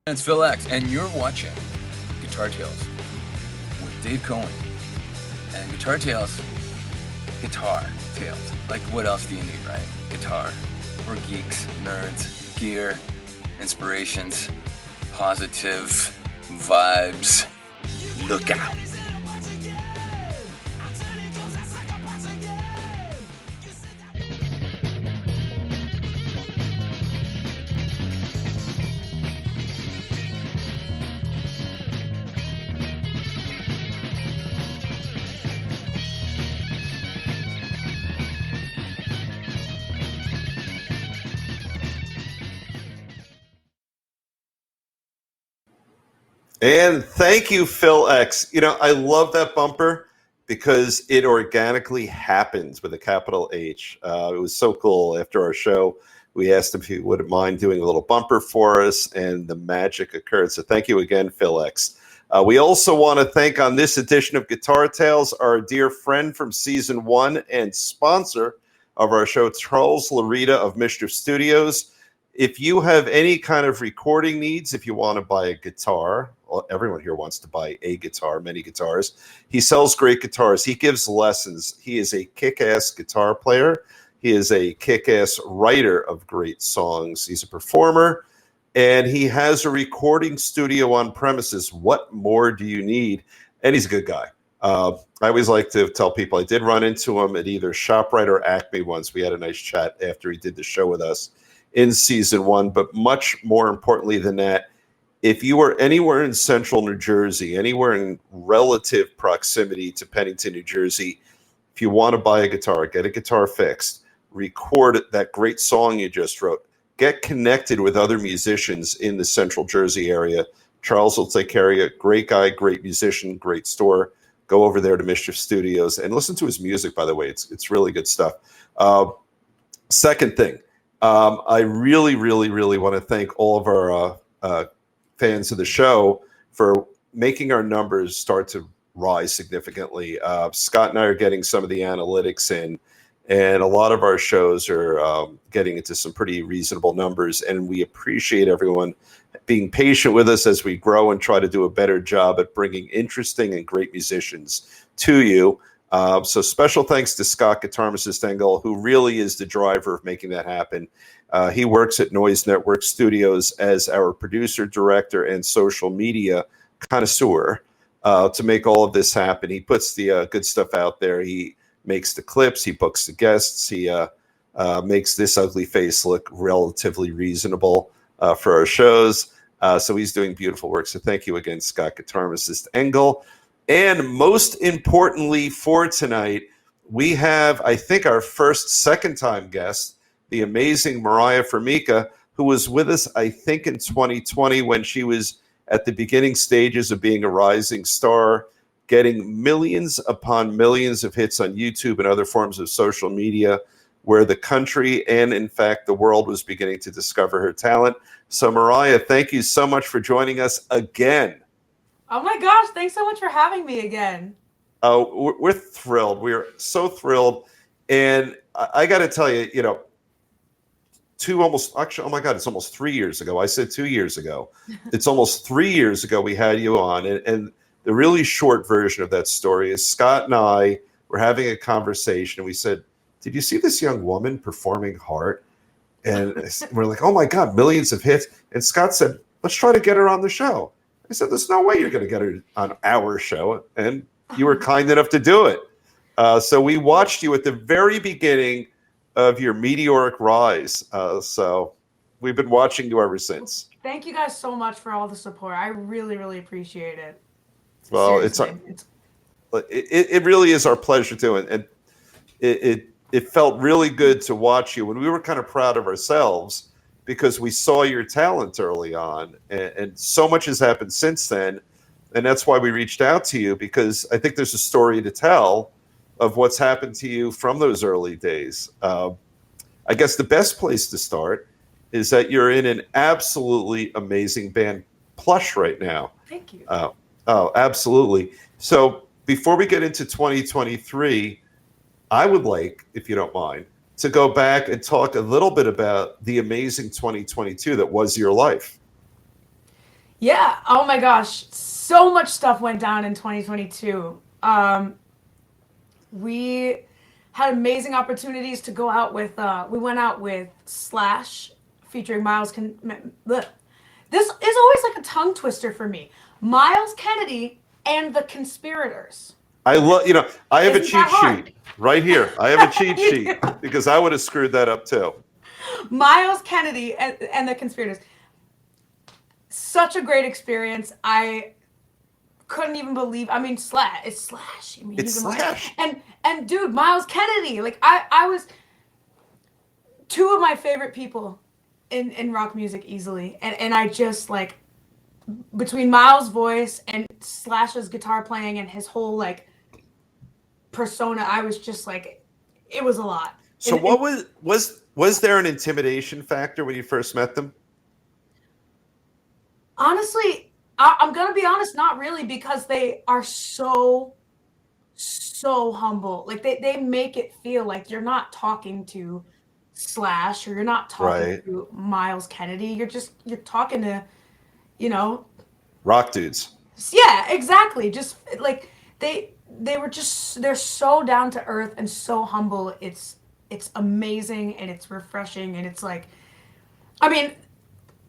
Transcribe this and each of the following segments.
It's Phil X, and you're watching Guitar Tales with Dave Cohen. And Guitar Tales, Guitar Tales. Like, what else do you need, right? Guitar. We're geeks, nerds, gear, inspirations, positive vibes. Look out. And thank you, Phil X. You know, I love that bumper because it organically happens with a capital H. It was so cool. After our show, we asked him if he wouldn't mind doing a little bumper for us, and the magic occurred. So thank you again, Phil X. We also want to thank on this edition of Guitar Tales our dear friend from season 1 and sponsor of our show, Charles Larita of Mischief Studios. If you have any kind of recording needs, if you want to buy a guitar, well, everyone here wants to buy a guitar, many guitars. He sells great guitars. He gives lessons. He is a kick-ass guitar player. He is a kick-ass writer of great songs. He's a performer, and he has a recording studio on premises. What more do you need? And he's a good guy. I always like to tell people I did run into him at either ShopRite or Acme once. We had a nice chat after he did the show with us in season 1, but much more importantly than that, if you are anywhere in central New Jersey, anywhere in relative proximity to Pennington, New Jersey, if you want to buy a guitar, get a guitar fixed, record that great song you just wrote, get connected with other musicians in the central Jersey area. Charles will take care of you. Great guy, great musician, great store. Go over there to Mischief Studios and listen to his music, by the way. It's really good stuff. Second thing, I really, really, really want to thank all of our fans of the show for making our numbers start to rise significantly. Scott and I are getting some of the analytics in, and a lot of our shows are getting into some pretty reasonable numbers, and we appreciate everyone being patient with us as we grow and try to do a better job at bringing interesting and great musicians to you. So special thanks to Scott Guitarist Stengel, who really is the driver of making that happen. He works at Noise Network Studios as our producer, director, and social media connoisseur to make all of this happen. He puts the good stuff out there. He makes the clips. He books the guests. He makes this ugly face look relatively reasonable for our shows. So he's doing beautiful work. So thank you again, Scott Guitarist Engel. And most importantly for tonight, we have, I think, our second-time guest, the amazing Moriah Formica, who was with us, I think, in 2020 when she was at the beginning stages of being a rising star, getting millions upon millions of hits on YouTube and other forms of social media, where the country and, in fact, the world was beginning to discover her talent. So, Moriah, thank you so much for joining us again. Oh my gosh, thanks so much for having me again. Oh, we're thrilled. We're so thrilled. And I got to tell you, you know, oh my God, it's almost 3 years ago. I said 2 years ago. It's almost 3 years ago we had you on. And the really short version of that story is Scott and I were having a conversation. And we said, did you see this young woman performing Heart? And we're like, oh my God, millions of hits. And Scott said, let's try to get her on the show. I said, there's no way you're going to get her on our show. And you were kind enough to do it. So we watched you at the very beginning of your meteoric rise. So we've been watching you ever since. Thank you guys so much for all the support. I really, really appreciate it. Well, it really is our pleasure too. And it felt really good to watch you. And we were kind of proud of ourselves because we saw your talent early on, and so much has happened since then. And that's why we reached out to you, because I think there's a story to tell of what's happened to you from those early days. I guess the best place to start is that you're in an absolutely amazing band, Plush, right now. Thank you. Oh, absolutely. So before we get into 2023, I would like, if you don't mind, to go back and talk a little bit about the amazing 2022 that was your life. Yeah. Oh my gosh. So much stuff went down in 2022. We had amazing opportunities to go out with, we went out with Slash featuring Bleh. This is always like a tongue twister for me. Myles Kennedy and the Conspirators. I love, I have a Isn't cheat that hard? sheet right here. I have a cheat You sheet do. because I would have screwed that up too. Myles Kennedy and the Conspirators. Such a great experience. I couldn't even believe. I mean, Slash. It's Slash. I mean, It's Slash. and dude, Myles Kennedy. Like I was two of my favorite people in rock music easily, and I just like between Myles' voice and Slash's guitar playing and his whole like persona, I was just like, it was a lot. So what was there an intimidation factor when you first met them? Honestly, I'm gonna be honest, not really, because they are so humble. Like they make it feel like you're not talking to Slash or you're not talking Right. to Myles Kennedy. You're talking to, you know, Rock dudes. yeah, exactly. Just like they were just they're so down to earth and so humble. It's amazing and it's refreshing and it's like, I mean,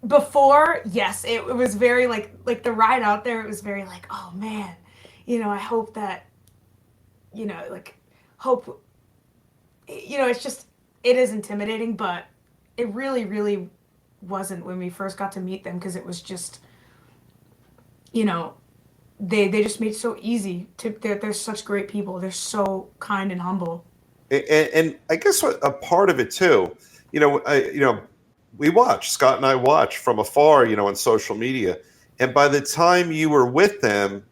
before, yes, it was very like the ride out there, it was very like, oh man, I hope that, like hope, it's just, it is intimidating, but it really, really wasn't when we first got to meet them, because it was just, they just made it so easy to, they're such great people. They're so kind and humble. And I guess a part of it too, we watch, Scott and I watch from afar, on social media. And by the time you were with them,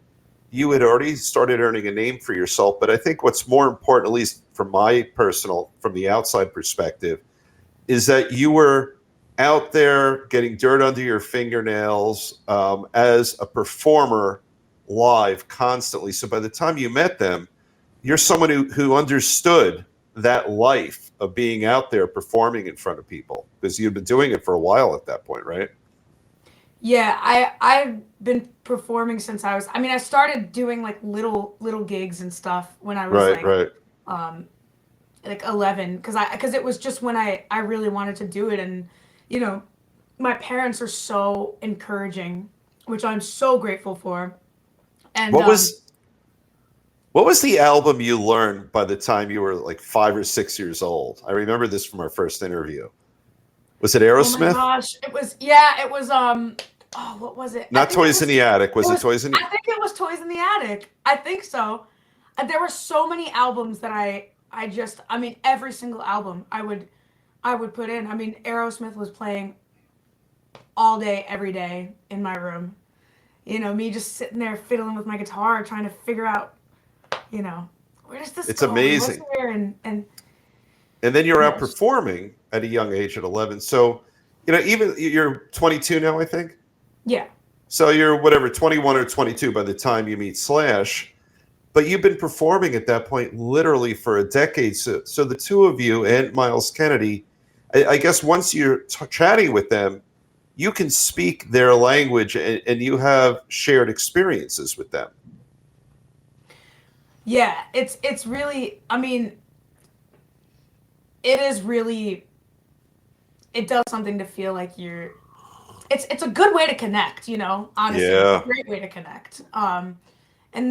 you had already started earning a name for yourself. But I think what's more important, at least from from the outside perspective, is that you were out there getting dirt under your fingernails as a performer live constantly. So by the time you met them, you're someone who understood that life of being out there performing in front of people, because you've been doing it for a while at that point, right? Yeah, I've been performing since I started doing like little gigs and stuff when I was Right, right. um like 11, because it was just when I really wanted to do it. And you know my parents are so encouraging, which I'm so grateful for. And What was what was the album you learned by the time you were like 5 or 6 years old? I remember this from our first interview. Was it oh my Aerosmith? gosh, it was oh, what was it? I Not think it Toys in was the Attic. Was it it was Toys in the I think it was Toys in the Attic. I think so. There were so many albums that every single album I would put in. Aerosmith was playing all day, every day in my room. Me just sitting there fiddling with my guitar, trying to figure out, you know, where does this It's go and what's amazing. there, and And then you're out yes, performing at a young age at 11. So, even you're 22 now, I think. yeah, So you're whatever, 21 or 22 by the time you meet Slash. But you've been performing at that point literally for a decade. So the two of you and Myles Kennedy, I guess once you're chatting with them, you can speak their language and you have shared experiences with them. yeah. It's really. It is really. It does something to feel like you're. It's a good way to connect. Honestly, it's a Yeah. great way to connect. And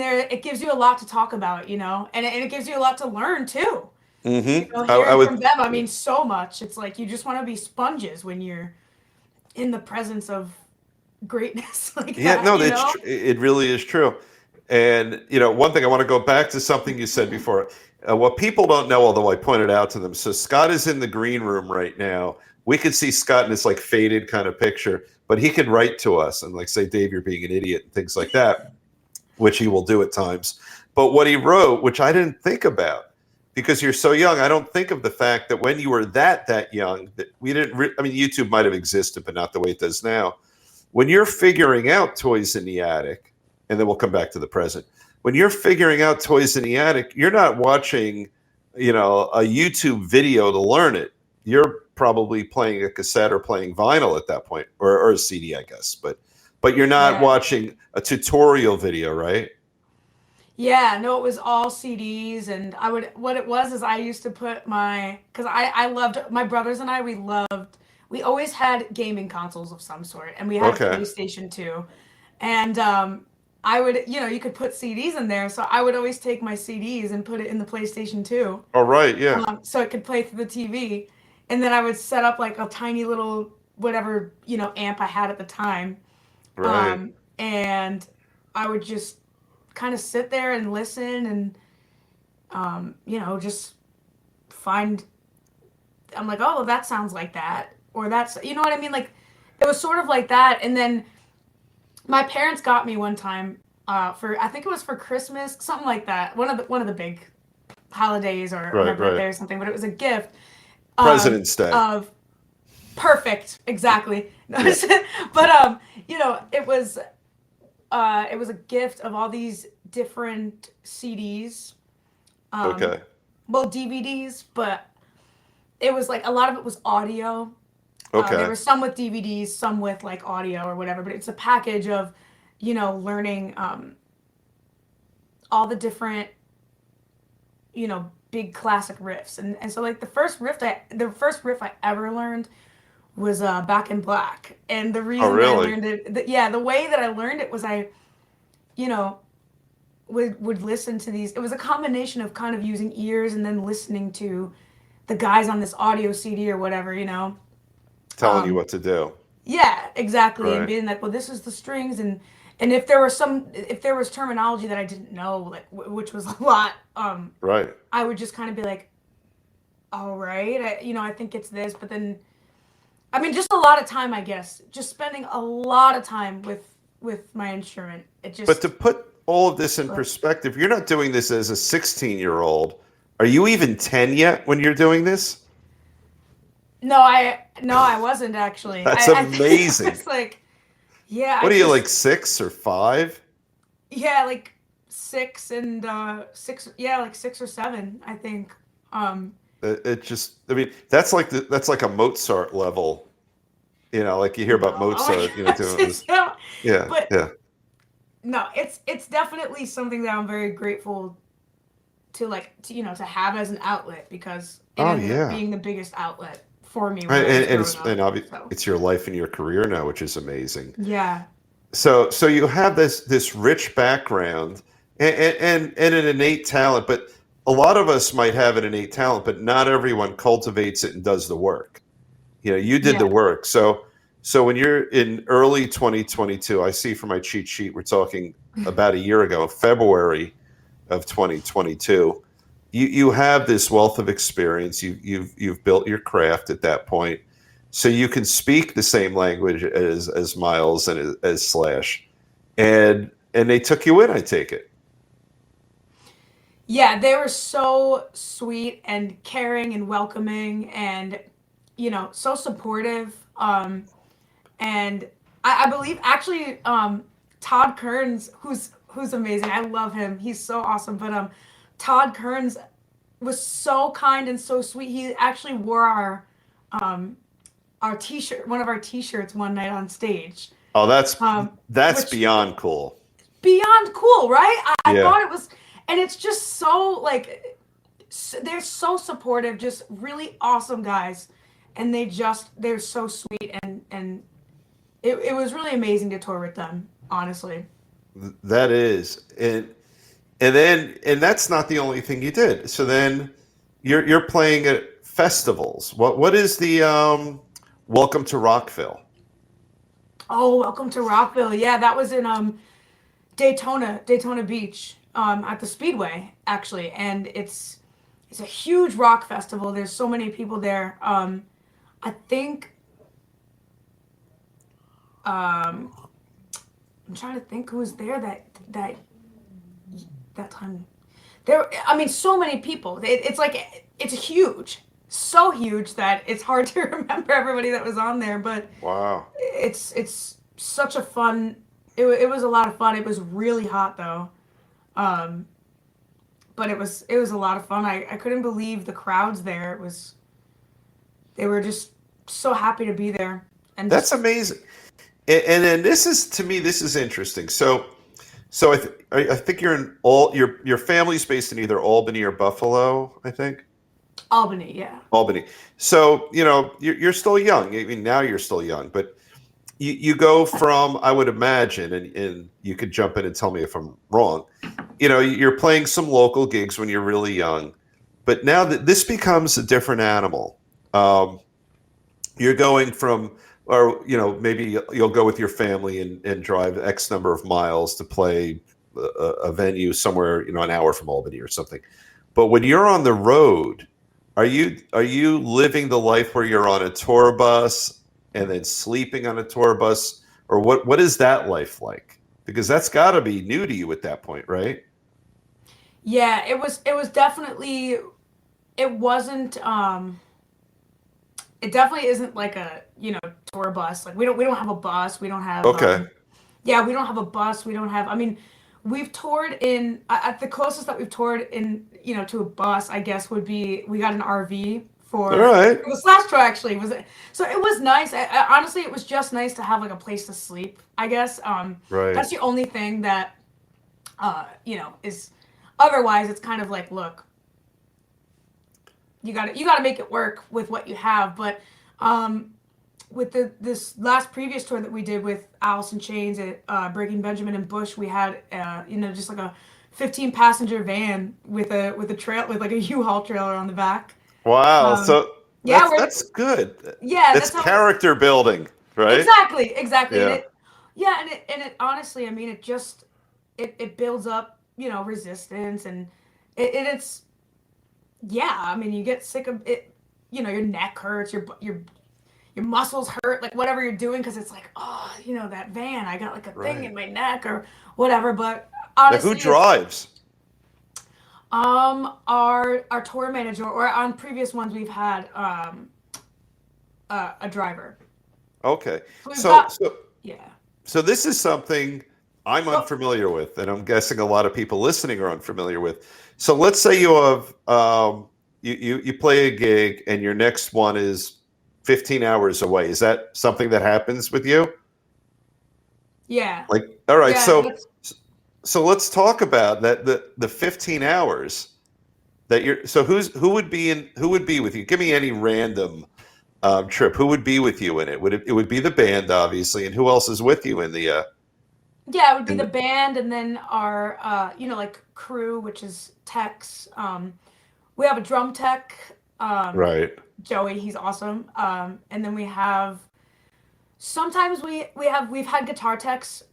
it gives you a lot to talk about. And it gives you a lot to learn too. I Hearing would. from them, so much. It's like you just want to be sponges when you're in the presence of greatness like Yeah, that, no, it really is true. And one thing I want to go back to something you said before. What people don't know, although I pointed out to them. So Scott is in the green room right now. We could see Scott in this like faded kind of picture, but he could write to us and like say, "Dave, you're being an idiot," and things like that, which he will do at times. But what he wrote, which I didn't think about, because you're so young, I don't think of the fact that when you were that young, that we didn't. YouTube might have existed, but not the way it does now. When you're figuring out Toys in the Attic, and then we'll come back to the present. When you're figuring out Toys in the Attic, you're not watching, a YouTube video to learn it. You're probably playing a cassette or playing vinyl at that point, or a CD, I guess. But but you're not Yeah. watching a tutorial video, right? Yeah, no, it was all CDs, and what it was is I used to put because I loved, my brothers and I, we always had gaming consoles of some sort, and we had a Okay. PlayStation 2, and I would, you could put CDs in there, so I would always take my CDs and put it in the PlayStation 2, All right. Yeah. so it could play through the TV, and then I would set up like a tiny little whatever, amp I had at the time, Right. and I would just kind of sit there and listen and just find, I'm like, oh, that sounds like that, or that's, you know what I mean, like it was sort of like that. And then my parents got me one time for, I think it was for Christmas, something like that, one of the big holidays, or my Right. birthday Right. or something, but it was a gift President's Day. of perfect, exactly. Yeah. But it was a gift of all these different CDs, Okay. well, DVDs, but it was like a lot of it was audio. Okay. There were some with DVDs, some with like audio or whatever, but it's a package of, learning all the different, big classic riffs. And so like the first riff I ever learned was Back in Black. And the Oh, reason that I really? learned it, the way that I learned it was I, you know, would listen to these. It was a combination of kind of using ears and then listening to the guys on this audio CD or whatever. Telling you Um, what to do. yeah, exactly. And Right. being like, well, this is the strings, and if there was terminology that I didn't know, like which was a lot, Right. I would just kind of be like, all right, I think it's this, but then, I mean, just a lot of time, I guess, just spending a lot of time with my instrument. It But to just, put all of this in but perspective, you're not doing this as a 16-year-old. Are you even 10 yet when you're doing this? no, I wasn't actually. That's I think I amazing. was like, yeah, What are you, like 6 or 5? yeah, like yeah, like 6 or 7, I think. It just, I mean, that's like a Mozart level. Like you hear about No, oh Mozart, my gosh, doing it's this. so, Yeah, but yeah. no, it's definitely something that I'm very grateful to, to have as an outlet, because it Oh, ended up yeah. being the biggest outlet for me when Right, I was and growing up. So it's your life and your career now, which is amazing. yeah, So you have this rich background and an innate talent, but a lot of us might have an innate talent, but not everyone cultivates it and does the work. You did the yeah, work. So when you're in early 2022, I see from my cheat sheet, we're talking about a year ago, February of 2022. You have this wealth of experience. You've built your craft at that point, so you can speak the same language as Myles and as Slash, and they took you in. I take it. yeah. They were so sweet and caring and welcoming, and so supportive. And I believe actually, Todd Kearns, who's amazing. I love him. He's so awesome. But Todd Kearns was so kind and so sweet. He actually wore our t-shirt, one of our t-shirts, one night on stage. Oh, that's Which, beyond cool. beyond cool, right? I Yeah. thought it was, and it's just so like, they're so supportive, just really awesome guys, and they're so sweet, and it was really amazing to tour with them, honestly. That is, and that's not the only thing you did. So then you're playing at festivals. What is the Welcome to Rockville? Oh, welcome to Rockville. Yeah, that was in Daytona Beach, at the Speedway, actually, and it's a huge rock festival. There's so many people there. I think, I'm trying to think who was there that time. There, I mean, so many people. It's like it's huge, so huge that it's hard to remember everybody that was on there. But Wow. it's such a fun. It was a lot of fun. It was really hot though, but it was a lot of fun. I couldn't believe the crowds there. They were just so happy to be there, and That's just amazing. And then this is, to me, this is interesting. So I think you're in your family's based in either Albany or Buffalo, I think. Albany, yeah. Albany. So, you're still young. I mean, now you're still young, but you go from, I would imagine, and you could jump in and tell me if I'm wrong. You're playing some local gigs when you're really young, but now that this becomes a different animal. You're going from, or maybe you'll go with your family and drive X number of miles to play a venue somewhere, an hour from Albany or something. But when you're on the road, are you living the life where you're on a tour bus and then sleeping on a tour bus, or what is that life like? Because that's got to be new to you at that point, right? Yeah, it was definitely, it wasn't it definitely isn't like a, tour bus. Like we don't have a bus. We don't have Okay. yeah, we don't have a bus. We don't have, I mean, we've toured in, at the closest that we've toured in, to a bus, I guess would be, we got an RV All for right. this last tour actually. Was it, so it was nice. Honestly, it was just nice to have like a place to sleep, I guess. Right. That's the only thing that is, otherwise it's kind of like, look, you gotta make it work with what you have. But with this last previous tour that we did with Alice in Chains at Breaking Benjamin and Bush, we had just like a 15 passenger van with a trail, with like a U-Haul trailer on the back. Wow. Um, So yeah, that's good. yeah, That's that's how character building, right? exactly, and Yeah. it honestly, I mean, it builds up, resistance, and it's, yeah, I mean, you get sick of it, your neck hurts, your muscles hurt, like whatever you're doing, because it's like, oh, that van, I got like a thing Right. in my neck or whatever. But Now, who honestly, it's drives? our tour manager, or on previous ones we've had a driver. Okay. So we've So got, so yeah. so this is something I'm Well, unfamiliar with, and I'm guessing a lot of people listening are unfamiliar with. So let's say you have you play a gig and your next one is 15 hours away. Is that something that happens with you? yeah, Like, all right, yeah, so that's so let's talk about that, the 15 hours that you're, so who would be with you? Give me any random trip. Who would be with you in it? It would be the band, obviously, and who else is with you in the yeah, it would be in the the band, and then our like crew, which is techs. We have a drum tech, right. Joey, he's awesome. And then we have, sometimes we've had guitar techs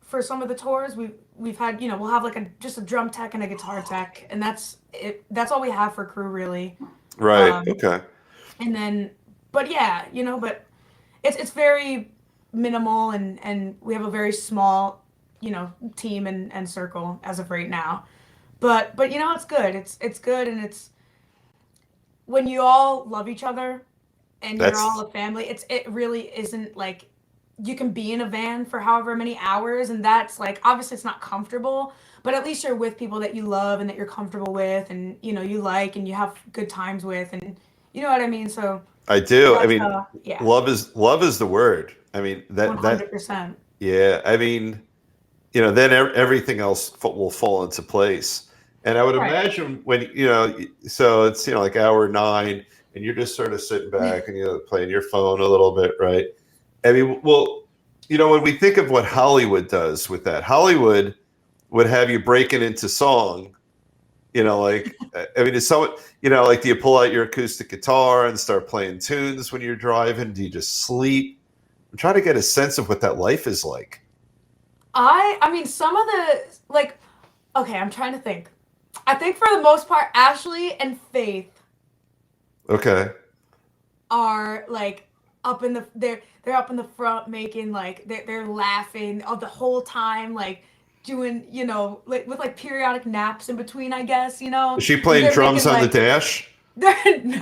for some of the tours. We've had, we'll have like just a drum tech and a guitar tech, and that's it. That's all we have for crew, really. Right. Um, Okay. and then, but yeah, but it's very minimal, and we have a very small, team and circle as of right now. But it's good. It's good, and it's, when you all love each other and you're all That's a family, it really isn't like, you can be in a van for however many hours, and that's like, obviously it's not comfortable, but at least you're with people that you love and that you're comfortable with, and you like, and you have good times with, and you know what I mean. So I do. I that's mean, yeah, love is the word. I mean, that 100%. yeah. I mean, then everything else will fall into place. And I would Right. imagine when, so it's, like hour 9 and you're just sort of sitting back and you're playing your phone a little bit, right? I mean, well, when we think of what Hollywood does with that, Hollywood would have you breaking into song, like, I mean, is someone, like, do you pull out your acoustic guitar and start playing tunes when you're driving? Do you just sleep? I'm trying to get a sense of what that life is like. I mean, some of the, like, okay, I'm trying to think. I think for the most part, Ashley and Faith Okay. are like up in the, they're up in the front, making like, they're laughing all the whole time, like doing, like with like periodic naps in between, I guess, Is she and playing they're drums making on the like, dash? they're no,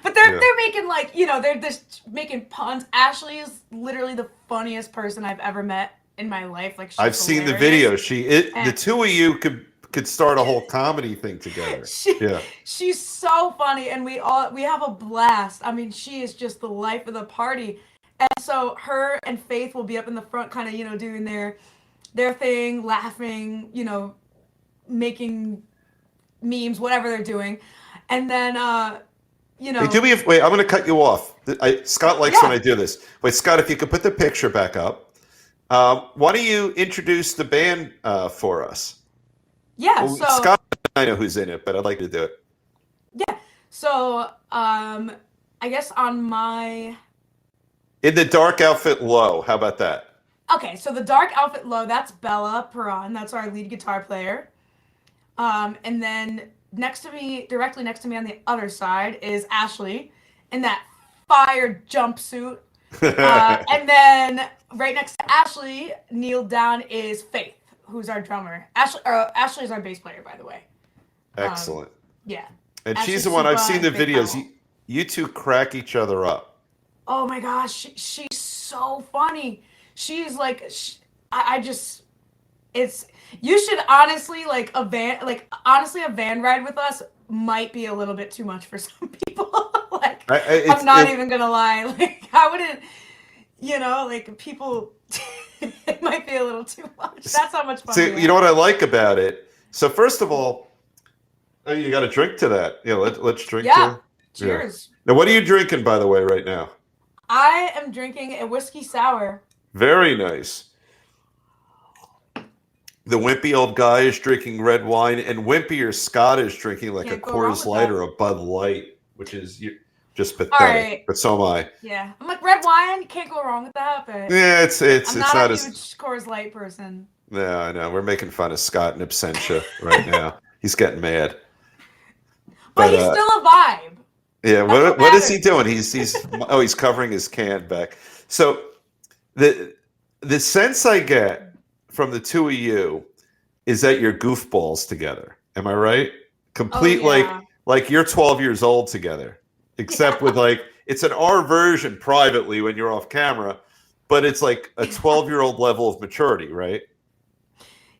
but Yeah. they're making like, they're just making puns. Ashley is literally the funniest person I've ever met in my life. Like, I've she's seen the hilarious. video. The And two of you could start a whole comedy thing together. she Yeah. she's so funny, and we have a blast. I mean, she is just the life of the party. And so her and Faith will be up in the front, kind of, you know, doing their thing, laughing, you know, making memes, whatever they're doing. And then, you Hey, know, wait, I'm going to cut you off. Scott likes when yeah, I do this. Wait, Scott, if you could put the picture back up. Why don't you introduce the band for us? yeah. Well, So Scott, I know who's in it, but I'd like to do it. yeah, so I guess on my In the dark outfit low. How about that? okay, so the dark outfit low, that's Bella Perron, that's our lead guitar player. And then next to me, directly next to me on the other side is Ashley in that fire jumpsuit. And then right next to Ashley, kneeled down is Faith, who's our drummer. Ashley is our bass player, by the way. Excellent. Yeah. And Ashley she's the one, I've Supa seen the and Faith videos. Powell. You two crack each other up. Oh my gosh, she's so funny. She's like, I just, it's, you should honestly, like, a van ride with us might be a little bit too much for some people. Like, I'm not even gonna lie. Like, I wouldn't, you know, like, people, it might be a little too much. That's how much fun we See, have. you know what I like about it? So first of all, you got to drink to that. You know, let's drink Yeah. to. Cheers. Yeah. Now, what are you drinking, by the way, right now? I am drinking a whiskey sour. Very nice. The wimpy old guy is drinking red wine, and wimpier Scott is drinking like Can't a go wrong Coors with Light that. or a Bud Light, which is just pathetic. All right. But so am I. Yeah. I'm like, red wine, you can't go wrong with that, but Yeah, it's I'm not a as. huge Coors Light person. No, I know. We're making fun of Scott in absentia right now. He's getting mad. But he's still a vibe. Yeah, what is he doing? He's covering his can back. So the sense I get from the two of you is that you're goofballs together. Am I right? Complete like you're 12 years old together. Except with like it's an R version privately when you're off camera, but it's like a 12-year-old level of maturity, right?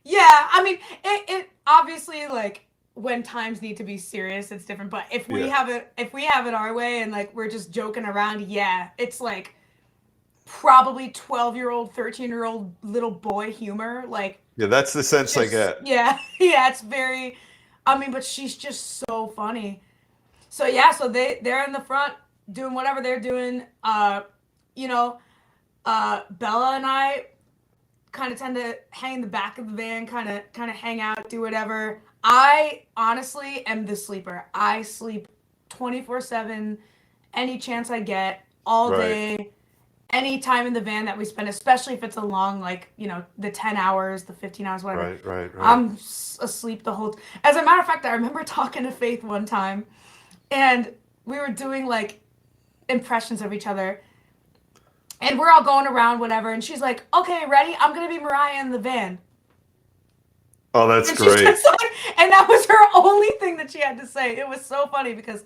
Yeah, I mean, it obviously, like, when times need to be serious, it's different. But if we have it our way and like we're just joking around, yeah, it's like probably 12-year-old, 13-year-old little boy humor. Like, Yeah, that's the sense I get. Yeah, yeah, it's very. I mean, but she's just so funny. So yeah, so they're in the front doing whatever they're doing. You know, Bella and I kind of tend to hang in the back of the van, kind of hang out, do whatever. I honestly am the sleeper. I sleep 24/7, any chance I get, all day, any time in the van that we spend, especially if it's a long, like, you know, the 10 hours, the 15 hours, whatever. Right. I'm asleep the whole time. As a matter of fact, I remember talking to Faith one time, and we were doing, like, impressions of each other. And we're all going around, whatever. And she's like, okay, ready? I'm going to be Moriah in the van. Oh, that's great. Like, and that was her only thing that she had to say. It was so funny because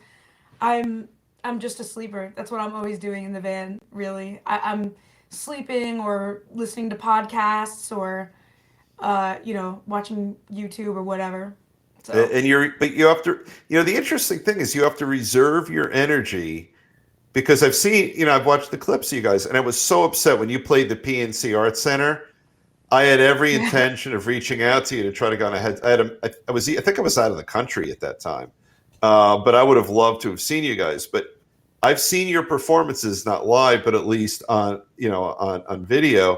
I'm just a sleeper. That's what I'm always doing in the van, really. I'm sleeping or listening to podcasts or, you know, watching YouTube or whatever. So. And you have to, you know, the interesting thing is you have to reserve your energy. Because I've seen, you know, I've watched the clips of you guys, and I was so upset when you played the PNC Arts Center. I had every intention of reaching out to you to try to go on ahead. I think I was out of the country at that time, but I would have loved to have seen you guys. But I've seen your performances, not live, but at least on, you know, on video.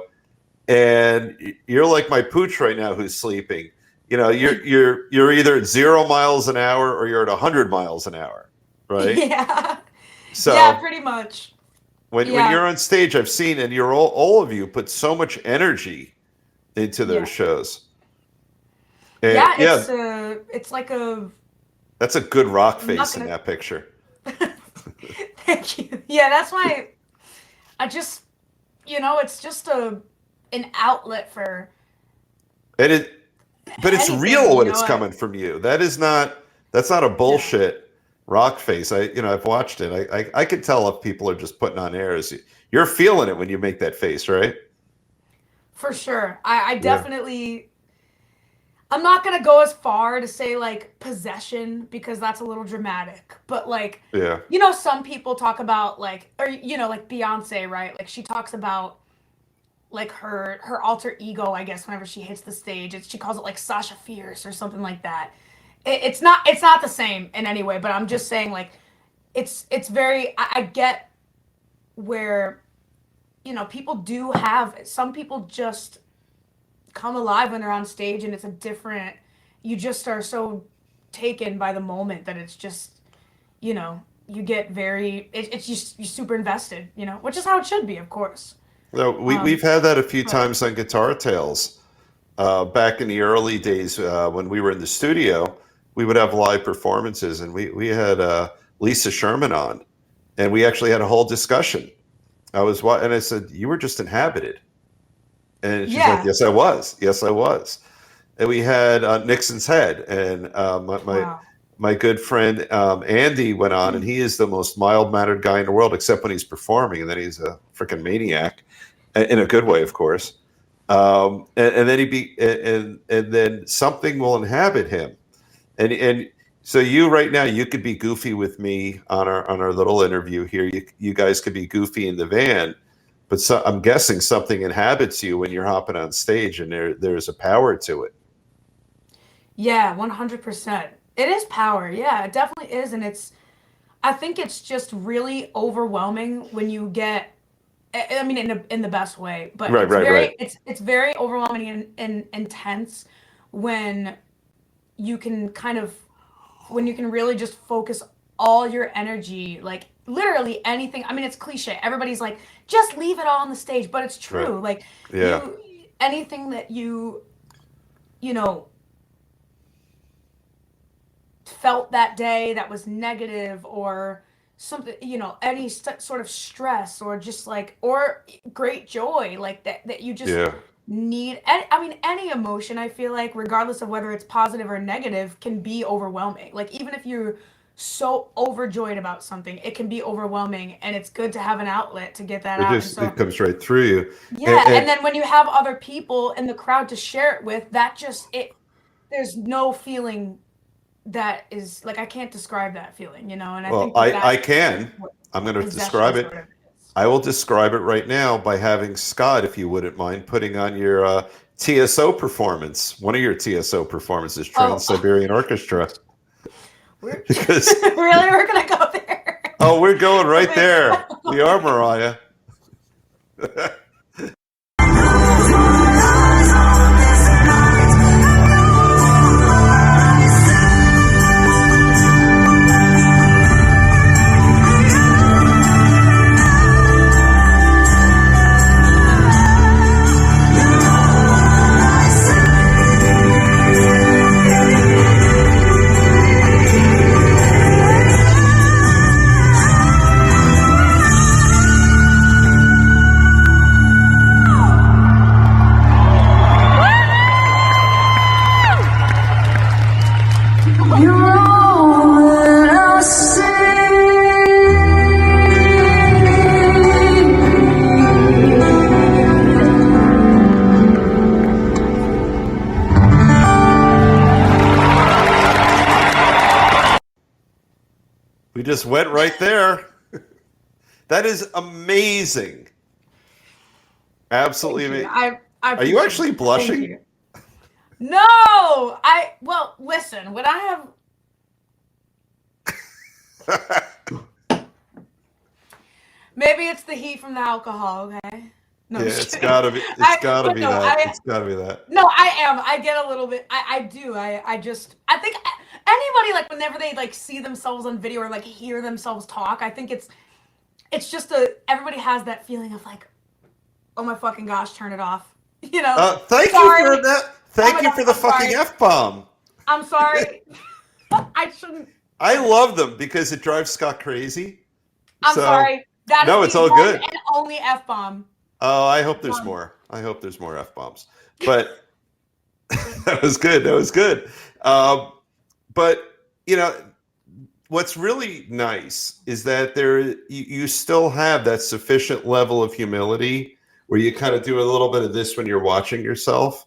And you're like my pooch right now, who's sleeping. You know, you're either at 0 miles an hour or you're at 100 miles an hour, right? Yeah. So yeah, pretty much. When you're on stage, I've seen, and you're all of you put so much energy into those shows. And it's like a. That's a good rock face in that picture. Thank you. Yeah, that's why I just, you know, it's just an outlet for. But it's real when it's coming from you. That's not a bullshit. Rock face. I've watched it. I could tell if people are just putting on airs. You're feeling it when you make that face, right? For sure. I definitely. I'm not gonna go as far to say like possession because that's a little dramatic, but like, Yeah. some people talk about like, or like Beyonce, right? Like she talks about like her alter ego, I guess, whenever she hits the stage. She calls it like Sasha Fierce or something like that. It's not the same in any way, but I'm just saying like it's very I get where people do have some people just come alive when they're on stage and it's a different you just are so taken by the moment that it's just you get it's just you're super invested, which is how it should be, of course. No, we've had that a few times on Guitar Tales. Back in the early days when we were in the studio, we would have live performances, and we had Lisa Sherman on, and we actually had a whole discussion. And I said, "You were just inhabited," and she's like, "Yes, I was. Yes, I was." And we had Nixon's Head, and my good friend Andy went on, and he is the most mild-mannered guy in the world, except when he's performing, and then he's a freaking maniac, in a good way, of course. And then then something will inhabit him, and so right now you could be goofy with me on our little interview here. You guys could be goofy in the van, but I'm guessing something inhabits you when you're hopping on stage, and there's a power to it. Yeah, 100%. It is power. Yeah, it definitely is, and I think it's just really overwhelming when you get. I mean, in the best way, but Right. It's very overwhelming and intense when you can really just focus all your energy, like literally anything. I mean, it's cliche. Everybody's like, just leave it all on the stage, but it's true. Right. Like, Yeah. anything that you know, felt that day that was negative or something, any sort of stress or just like, or great joy, like that you just need. I mean, any emotion, I feel like, regardless of whether it's positive or negative, can be overwhelming. Like, even if you're so overjoyed about something, it can be overwhelming, and it's good to have an outlet to get that out. It comes right through you. Yeah, and then when you have other people in the crowd to share it with, there's no feeling that is like, I can't describe that feeling, and I can. I'm going to describe it. I will describe it right now by having Scott, if you wouldn't mind, putting on your TSO performance. One of your TSO performances, Transiberian Orchestra. Really, we're going to go there? Oh, we're going right there. We are, Moriah. We just went right there. That is amazing. Absolutely amazing. Are you actually blushing? You. No, well, listen, when I have maybe it's the heat from the alcohol, okay? No, it's gotta be. It's gotta be that. It's gotta be that. No, I am. I get a little bit. I do. I think anybody, like, whenever they like see themselves on video or like hear themselves talk, I think it's just everybody has that feeling of like, oh my fucking gosh, turn it off. Thank you for that. Thank you for the fucking F-bomb. I'm sorry. I shouldn't. I love them because it drives Scott crazy. I'm sorry. That is it's all good. And only F-bomb. Oh, I hope there's more. I hope there's more F-bombs. But that was good. That was good. But, what's really nice is that you still have that sufficient level of humility where you kind of do a little bit of this when you're watching yourself.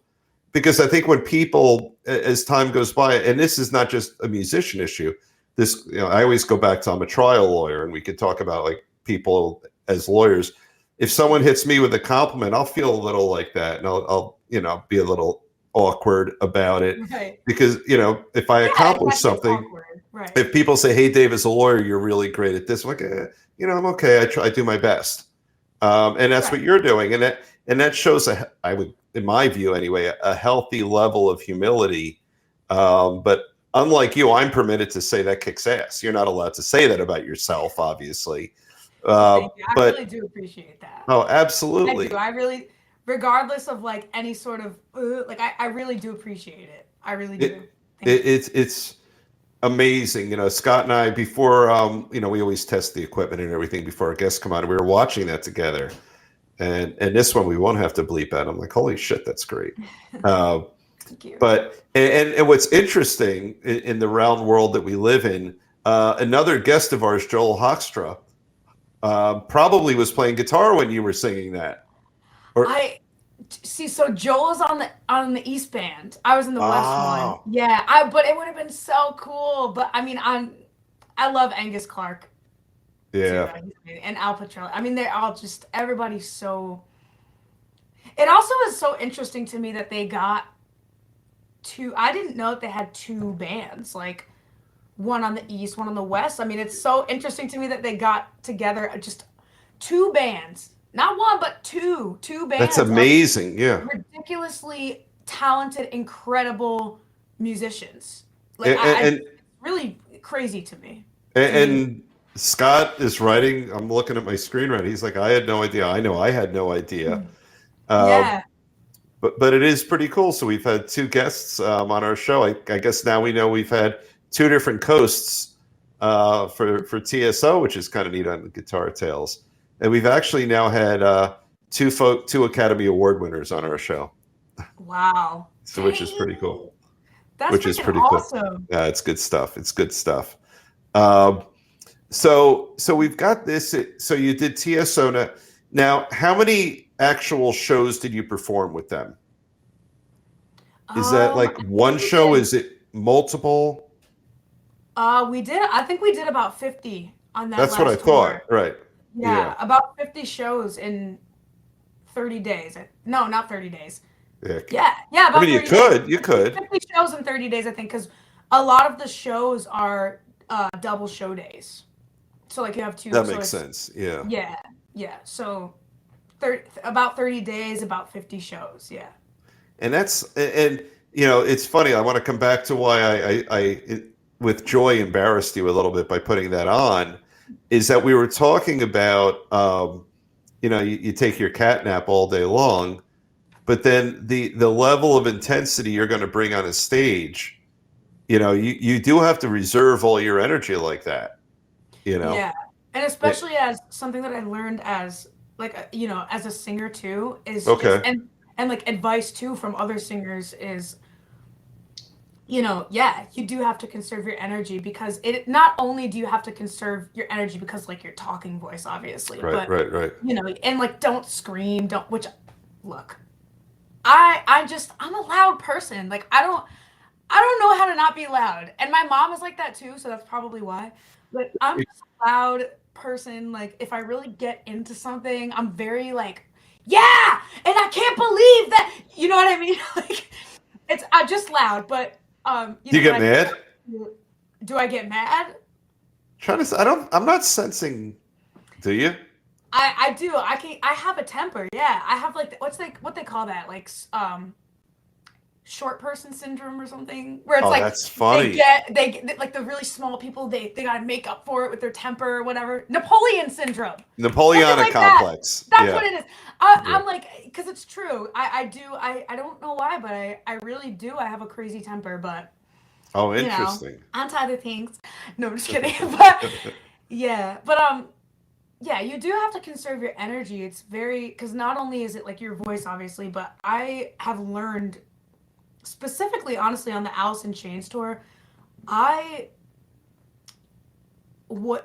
because I think when people, as time goes by, and this is not just a musician issue, this, I always go back to, I'm a trial lawyer, and we could talk about like people as lawyers. If someone hits me with a compliment, I'll feel a little like that, and I'll be a little awkward about it, Right. because if I accomplish something, right. if people say, "Hey, Dave, as a lawyer, you're really great at this," I'm like, I'm okay. I do my best, and that's what you're doing, and that shows I would, in my view anyway, a healthy level of humility. But unlike you, I'm permitted to say that kicks ass. You're not allowed to say that about yourself, obviously. Thank you. I But really do appreciate that. oh, absolutely. I do. I really, regardless of like any sort of like, I really do appreciate it. I really do. It's amazing. Scott and I, before we always test the equipment and everything before our guests come on. We were watching that together, and this one we won't have to bleep out. I'm like, holy shit, that's great. Thank you. But and what's interesting in the round world that we live in, another guest of ours, Joel Hoekstra, probably was playing guitar when you were singing that. So Joel's on the East Band. I was in the West one. Yeah, but it would have been so cool. But I mean, I love Angus Clark. Yeah. Too, and Al Petrelli. I mean, they're all just, everybody's so. It also is so interesting to me that they got two. I didn't know that they had two bands, like one on the East, one on the West. I mean, it's so interesting to me that they got together just two bands. Not one, but two bands. That's amazing. Yeah. Ridiculously talented, incredible musicians. Like, and it's really crazy to me. And Scott is writing. I'm looking at my screen right. He's like, I had no idea. I know I had no idea. Yeah. But it is pretty cool. So we've had two guests on our show. I guess now we know we've had two different coasts for TSO, which is kind of neat on the Guitar Tales. And we've actually now had two Academy Award winners on our show. Wow. So which is pretty cool. That's which is pretty awesome. Cool. Yeah, it's good stuff. It's good stuff. So we've got this. So you did TSO. Now, how many actual shows did you perform with them? Is that like one show? Is it multiple? We did. I think we did about 50 on that. That's what I thought. Right. Yeah, about 50 shows in 30 days. No, not 30 days. Yeah. About I mean, you could. 50 shows in 30 days, I think, because a lot of the shows are double show days. So like you have two. That makes sense. Yeah. Yeah. So about 30 days, about 50 shows. Yeah. And it's funny. I want to come back to why I with joy embarrassed you a little bit by putting that on. Is that we were talking about, you take your cat nap all day long, but then the level of intensity you're going to bring on a stage, you do have to reserve all your energy like that, Yeah, and especially as something that I learned as as a singer too is and like advice too from other singers is. You do have to conserve your energy because it not only do you have to conserve your energy because like your talking voice, obviously, right. And like don't scream, look, I'm a loud person. Like I don't know how to not be loud. And my mom is like that too, so that's probably why. But I'm just a loud person. Like if I really get into something, I'm very like, yeah, and I can't believe that, you know what I mean? Like I'm just loud, but do you get mad? Do I get mad? I'm not sensing. Do you? I do. I have a temper. Yeah, I have like what they call that, like short person syndrome or something, where it's like that's funny. They get like the really small people. They gotta make up for it with their temper or whatever. Napoleon syndrome. Napoleonic complex. That's what it is. I'm like, because it's true. I do. I don't know why, but I really do. I have a crazy temper, but interesting. On other things. No, I'm just kidding. But yeah, you do have to conserve your energy. It's because not only is it like your voice, obviously, but I have learned specifically, honestly, on the Alice in Chains tour, I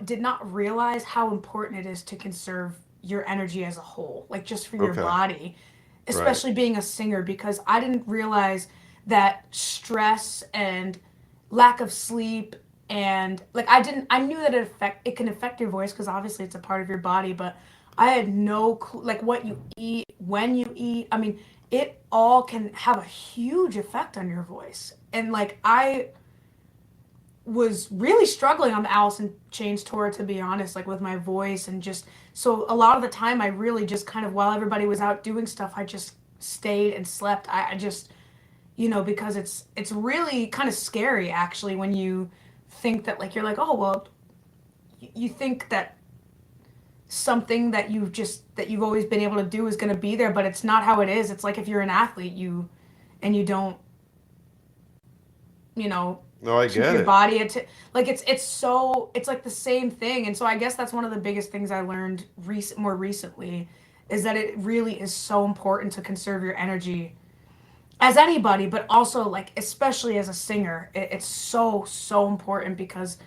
did not realize how important it is to conserve your energy as a whole, like just for your body. Right. especially being a singer, because I didn't realize that stress and lack of sleep and like I knew that it can affect your voice because obviously it's a part of your body, but I had no clue like what you eat, when you eat. I mean, it all can have a huge effect on your voice. And like I was really struggling on the Alice in Chains tour, to be honest, like with my voice and just so a lot of the time I really just kind of while everybody was out doing stuff, I just stayed and slept. I just because it's really kind of scary actually when you think that like you're like, oh well, you think that something that you've always been able to do is going to be there, but it's not how it is. It's like if you're an athlete, you don't you know No, I keep get your it. body like it's like the same thing. And so I guess that's one of the biggest things I learned more recently is that it really is so important to conserve your energy as anybody, but also like especially as a singer. It's so important because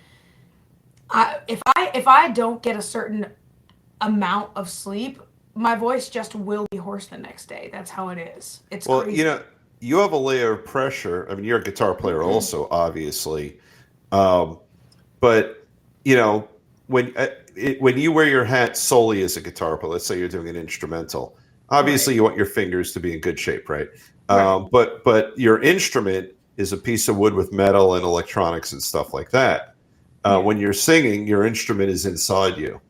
if I don't get a certain amount of sleep, my voice just will be hoarse the next day. That's how it is. It's Well, crazy. you have a layer of pressure. I mean, you're a guitar player also, obviously. Um, but you know, when you wear your hat solely as a guitar player, let's say you're doing an instrumental, obviously Right. you want your fingers to be in good shape, right? Right. But your instrument is a piece of wood with metal and electronics and stuff like that. Yeah. When you're singing, your instrument is inside you.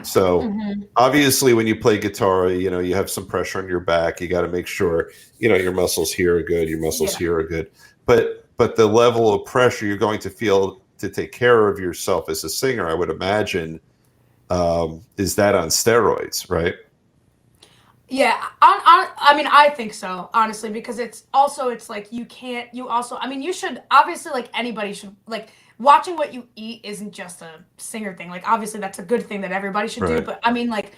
So Hmm. obviously, when you play guitar, you have some pressure on your back. You got to make sure your muscles here are good, your muscles Yeah. here are good. But the level of pressure you're going to feel to take care of yourself as a singer, I would imagine, is that on steroids, right? Yeah, I mean, I think so, honestly, because it's like you can't, you also, I mean, you should, obviously, like, anybody should, like, watching what you eat isn't just a singer thing. Like, obviously, that's a good thing that everybody should do, Right. but I mean, like,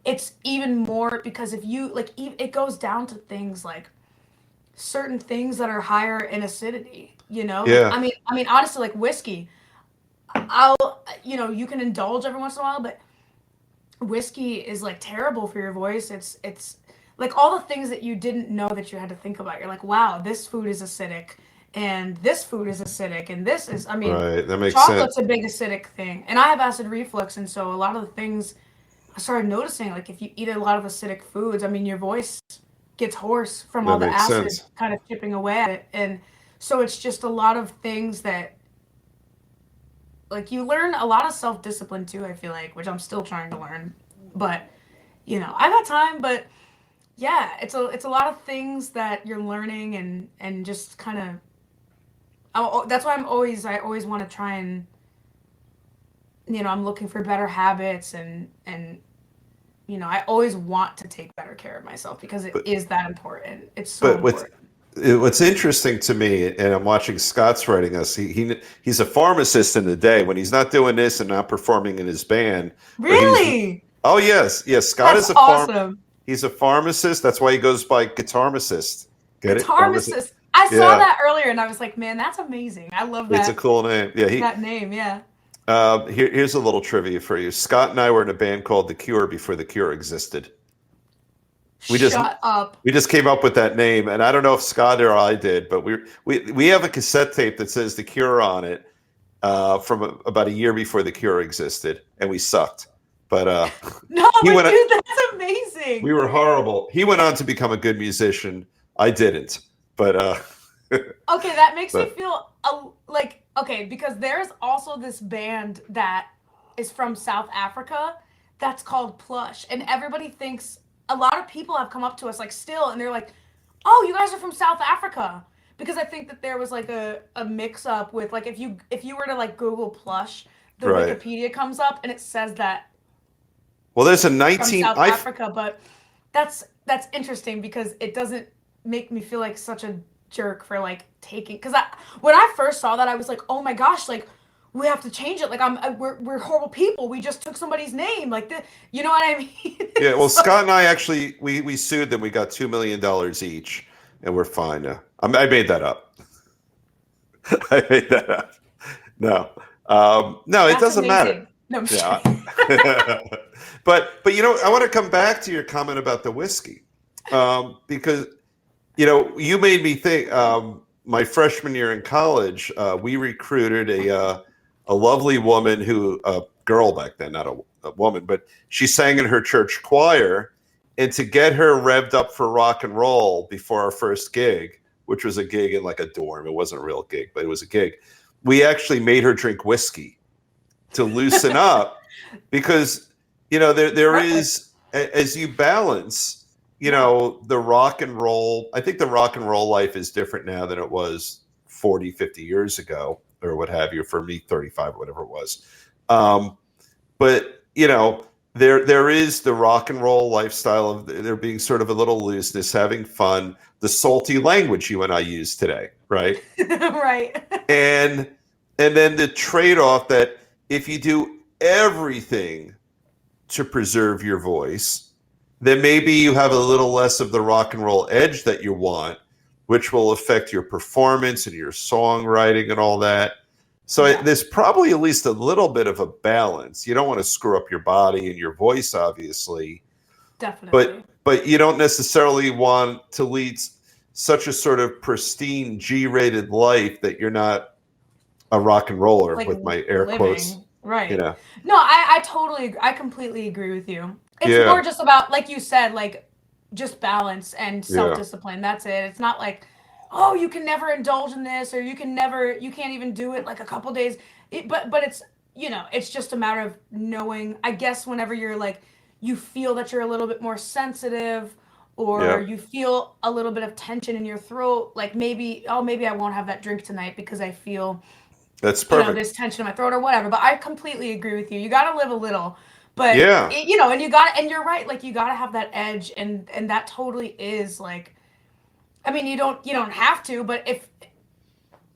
it's even more because if you, like, it goes down to things like certain things that are higher in acidity, Like, Yeah. honestly, like whiskey, you can indulge every once in a while, but whiskey is like terrible for your voice. It's like all the things that you didn't know that you had to think about. You're like, wow, this food is acidic, and this food is acidic, and this is. I mean, Right. That makes sense. chocolate's a big acidic thing, and I have acid reflux, and so a lot of the things I started noticing, like if you eat a lot of acidic foods, I mean, your voice gets hoarse from That all the makes acid sense. kind of chipping away at it, and so it's just a lot of things that like you learn a lot of self discipline too. I feel like, which I'm still trying to learn, but I got time, but yeah, it's a lot of things that you're learning and just kind of. That's why I always want to try and I'm looking for better habits and I always want to take better care of myself because it But is that important. It's so but important. what's interesting to me, and I'm watching Scott's writing us. He's a pharmacist in the day when he's not doing this and not performing in his band, or he's. Really, Oh yes. Scott that's is a farm. awesome. He's a pharmacist. That's why he goes by guitarmacist. Get it? Pharmacist. Guitarmacist. I saw Yeah, that earlier and I was like, man, that's amazing. I love it's a that cool name. Yeah, he. name. Yeah. Here's a little trivia for you. Scott and I were in a band called The Cure before The Cure existed. We just Shut up. we just came up with that name, and I don't know if Scott or I did, but we have a cassette tape that says The Cure on it from about a year before The Cure existed, and we sucked. But No, he but went. dude, that's We amazing. were horrible. He went on to become a good musician. I didn't, but Okay, that makes me but feel like okay because there's also this band that is from South Africa that's called Plush, and everybody thinks a lot of people have come up to us like still, and they're like, "Oh, you guys are from South Africa," because I think that there was like a mix up with like if you were to like Google Plush, the right. Wikipedia comes up and it says that Well, there's a from 19. South Africa, but that's interesting because it doesn't make me feel like such a jerk for like taking because when I first saw that I was like, oh my gosh, like we have to change it. Like we're horrible people. We just took somebody's name. Like you know what I mean? Yeah. Well, So, Scott and I actually we sued them. We got $2 million each, and we're fine now. I made that up. I made that up. No, no, it that's doesn't matter. amazing. No, I'm just Yeah. kidding. But I want to come back to your comment about the whiskey. Because you made me think. My freshman year in college, we recruited a lovely woman a girl back then, not a woman, but she sang in her church choir. And to get her revved up for rock and roll before our first gig, which was a gig in like a dorm, it wasn't a real gig, but it was a gig. We actually made her drink whiskey to loosen up, because there is, as you balance, the rock and roll. I think the rock and roll life is different now than it was 40, 50 years ago, or what have you. For me, 35, whatever it was. But there is the rock and roll lifestyle of there being sort of a little looseness, having fun, the salty language you and I use today, right? Right. And then the trade-off that if you do everything to preserve your voice, then maybe you have a little less of the rock and roll edge that you want, which will affect your performance and your songwriting and all that. So there's probably at least a little bit of a balance. You don't want to screw up your body and your voice, obviously. Definitely. But you don't necessarily want to lead such a sort of pristine G-rated life that you're not a rock and roller, like, with my air quotes. Right. No, I completely agree with you. It's more just about, like you said, like just balance and self-discipline. That's it. It's not like, oh, you can never indulge in this, or you can't even do it like a couple days. But it's, it's just a matter of knowing, I guess, whenever you're like, you feel that you're a little bit more sensitive, or you feel a little bit of tension in your throat, like maybe I won't have that drink tonight because I feel that's perfect. There's tension in my throat or whatever. But I completely agree with you. You got to live a little. But and you're right. Like, you got to have that edge, and that totally is like, I mean, you don't have to, but if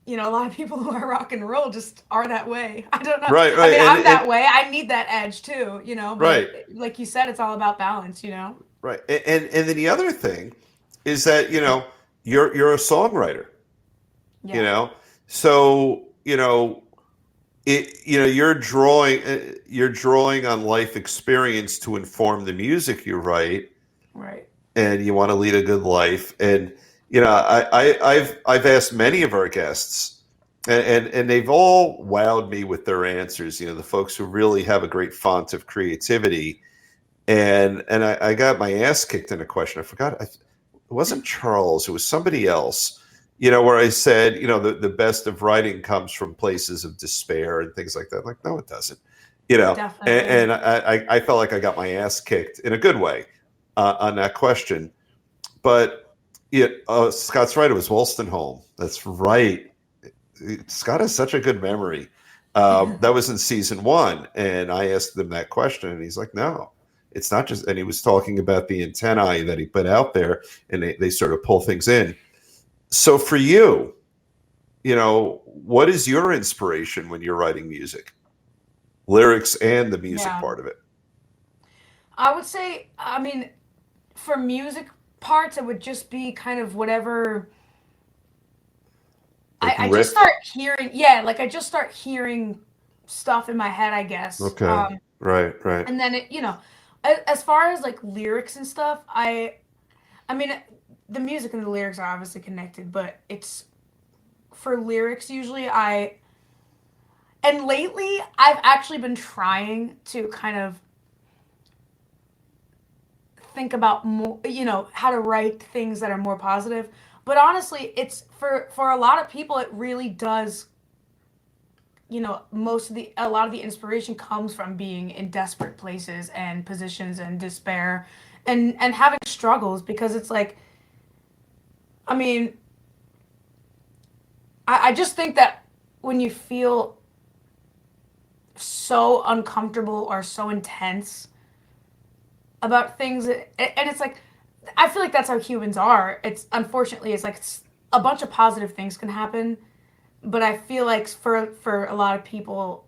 a lot of people who are rock and roll just are that way. I don't know. Right. I mean, I'm that way. I need that edge too. But right. Like you said, it's all about balance. Right. And then the other thing is that you're a songwriter. Yeah. So you're drawing on life experience to inform the music you write. Right. And you want to lead a good life. And I've asked many of our guests, and they've all wowed me with their answers. The folks who really have a great font of creativity. And I got my ass kicked in a question. I forgot. It wasn't Charles. It was somebody else. Where I said, the best of writing comes from places of despair and things like that. Like, no, it doesn't. And I felt like I got my ass kicked in a good way on that question. But Scott's right. It was Wolstenholme. That's right. Scott has such a good memory. That was in season 1, and I asked him that question, and he's like, "No, it's not just." And he was talking about the antennae that he put out there, and they sort of pull things in. So for you, what is your inspiration when you're writing music, lyrics, and the music part of it? I would say, I mean, for music parts, it would just be kind of whatever. I just start hearing, I just start hearing stuff in my head, I guess. Okay. Right. And then as far as like lyrics and stuff, I mean, the music and the lyrics are obviously connected, but it's for lyrics usually and lately I've actually been trying to kind of think about more, how to write things that are more positive. But honestly, it's for a lot of people, it really does. A lot of the inspiration comes from being in desperate places and positions and despair and having struggles, because it's like, I mean, I just think that when you feel so uncomfortable or so intense about things, and it's like, I feel like that's how humans are. It's unfortunately, it's like a bunch of positive things can happen, but I feel like for a lot of people,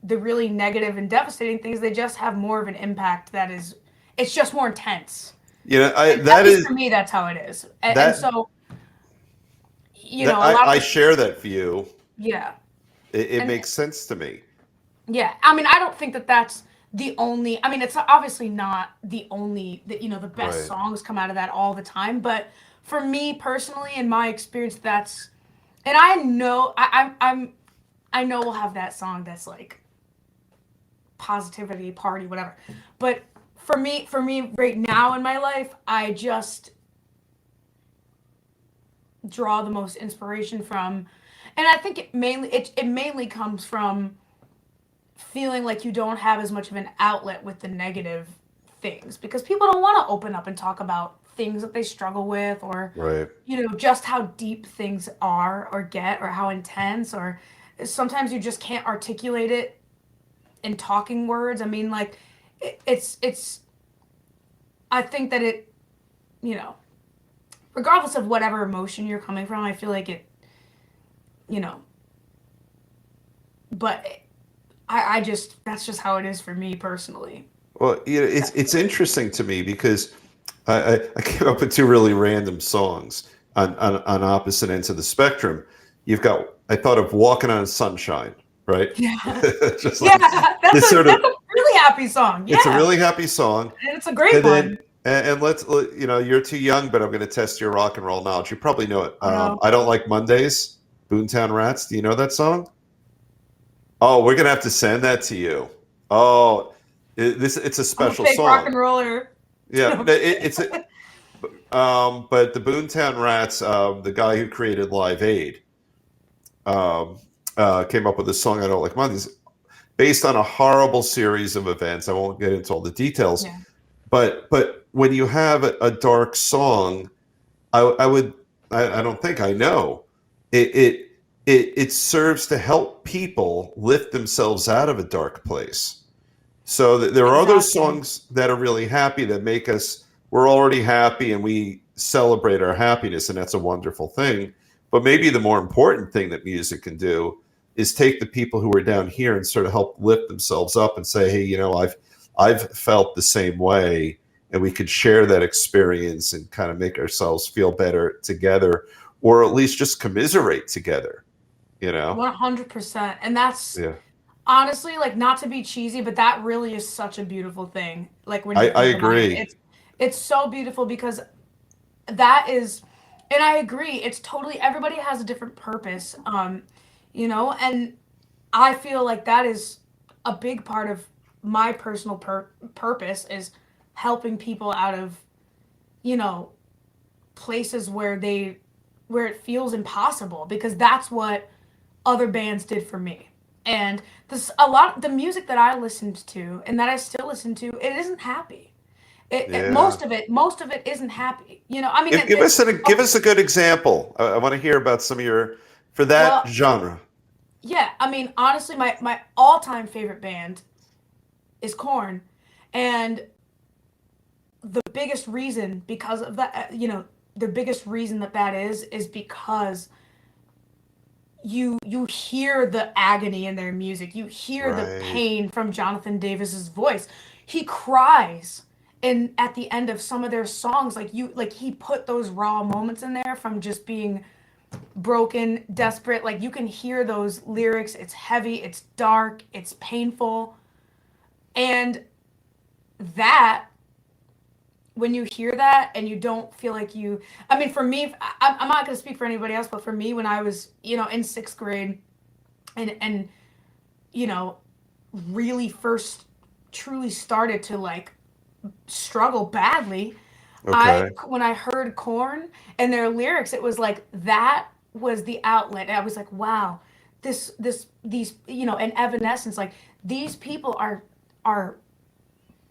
the really negative and devastating things, they just have more of an impact. It's just more intense. For me, that's how it is, and so I share that view. Yeah, it makes sense to me. Yeah, I mean, I don't think that that's the only, I mean, it's obviously not the only, the best Right. songs come out of that all the time, but for me personally, in my experience, that's, and I know, I know we'll have that song that's like positivity, party, whatever. But for me right now in my life, I just draw the most inspiration from, and I think it mainly comes from feeling like you don't have as much of an outlet with the negative things because people don't want to open up and talk about things that they struggle with or Right. just how deep things are or get or how intense or sometimes you just can't articulate it in talking words. I mean, like it's I think that it, you know, regardless of whatever emotion you're coming from, I feel like it, you know, but I just, that's just how it is for me personally. Well, it's interesting to me because I came up with two really random songs on opposite ends of the spectrum. You've got, I thought of Walking on Sunshine, right? Yeah. Just Yeah, like this sort of, that's a really happy song. Yeah. it's a really happy song. And it's a great And one. then, and let's, you're too young, but I'm going to test your rock and roll knowledge. You probably know it. Oh, no. I Don't Like Mondays, Boomtown Rats. Do you know that song? Oh, we're going to have to send that to you. Oh, it's a I'm a special fake song. rock and roller. Yeah, it's a, but the Boomtown Rats, the guy who created Live Aid, came up with a song I Don't Like Mondays, based on a horrible series of events. I won't get into all the details, Yeah. but when you have a dark song, I don't think I know it serves to help people lift themselves out of a dark place. So there are those songs that are really happy that make us, we're already happy and we celebrate our happiness, and that's a wonderful thing. But maybe the more important thing that music can do is take the people who are down here and sort of help lift themselves up and say, hey, I've felt the same way, and we could share that experience and kind of make ourselves feel better together, or at least just commiserate together, 100%. And that's, Yeah. honestly, like, not to be cheesy, but that really is such a beautiful thing. Like, when you I think about agree. it, it's so beautiful because that is, and I agree, it's totally, everybody has a different purpose, and I feel like that is a big part of my personal purpose is helping people out of, places where it feels impossible, because that's what other bands did for me. And the music that I listened to and that I still listen to, it isn't happy. Yeah. Most of it isn't happy. I mean, Give us a good example. I want to hear about some of your, for that genre. Yeah, I mean, honestly, my all-time favorite band is Korn, and the biggest reason because of that, the biggest reason that is because you hear the agony in their music. You hear the pain from Jonathan Davis's voice. He cries at the end of some of their songs, he put those raw moments in there from just being broken, desperate. Like, you can hear those lyrics. It's heavy, it's dark, it's painful. And that, when you hear that and you don't feel like I mean, for me, I'm not going to speak for anybody else, but for me, when I was, in sixth grade and really first truly started to, like, struggle badly, when I heard Korn and their lyrics, it was like, that was the outlet. And I was like, wow, these, and Evanescence, like, these people are